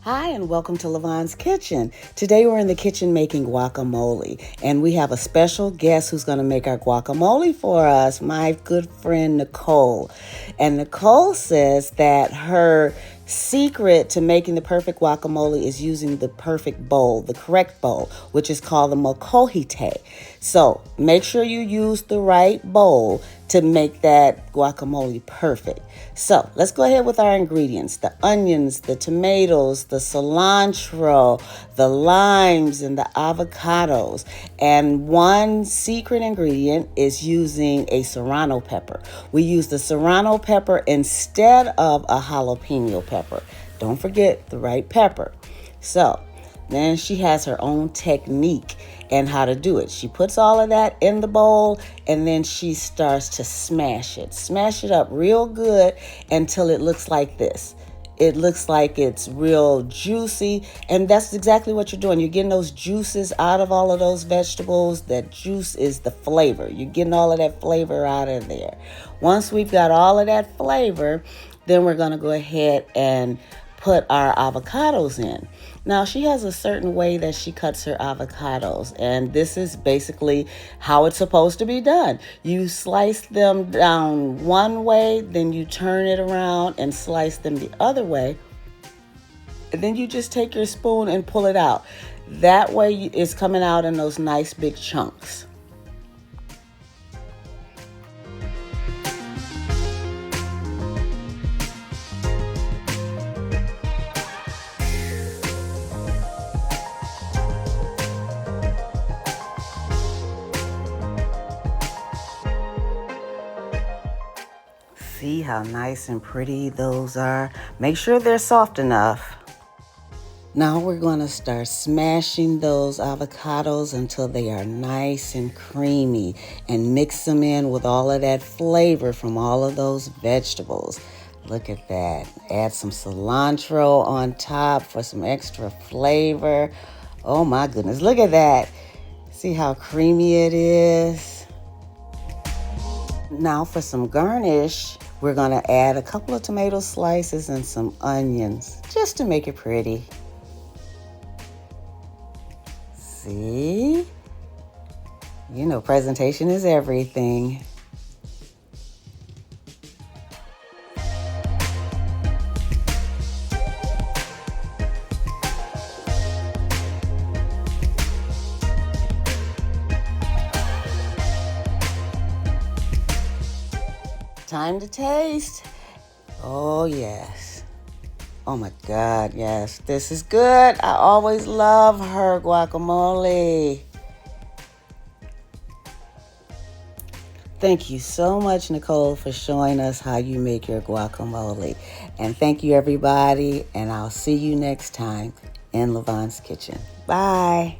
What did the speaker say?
Hi, and welcome to Lavonne's Kitchen. Today we're in the kitchen making guacamole, and we have a special guest who's going to make our guacamole for us, my good friend Nicole. And Nicole says that her secret to making the perfect guacamole is using the perfect bowl, the correct bowl, which is called the Molcajete. So make sure you use the right bowl to make that guacamole perfect. So let's go ahead with our ingredients: the onions, the tomatoes, the cilantro, the limes, and the avocados. And one secret ingredient is using a serrano pepper. We use the serrano pepper instead of a jalapeno pepper. Don't forget the right pepper. So then she has her own technique and how to do it. She puts all of that in the bowl and then she starts to smash it. Smash it up real good until it looks like this. It looks like it's real juicy, and that's exactly what you're doing. You're getting those juices out of all of those vegetables. That juice is the flavor. You're getting all of that flavor out of there. Once we've got all of that flavor, then we're going to go ahead and put our avocados in. Now, she has a certain way that she cuts her avocados, and this is basically how it's supposed to be done. You slice them down one way, then you turn it around and slice them the other way, and then you just take your spoon and pull it out. That way it's coming out in those nice big chunks. See how nice and pretty those are? Make sure they're soft enough. Now we're going to start smashing those avocados until they are nice and creamy, and mix them in with all of that flavor from all of those vegetables. Look at that. Add some cilantro on top for some extra flavor. Oh my goodness, look at that. See how creamy it is? Now for some garnish, we're going to add a couple of tomato slices and some onions just to make it pretty. See? You know, presentation is everything. Time to taste. Oh, yes. Oh, my God, yes. This is good. I always love her guacamole. Thank you so much, Nicole, for showing us how you make your guacamole. And thank you, everybody. And I'll see you next time in Lavonne's Kitchen. Bye.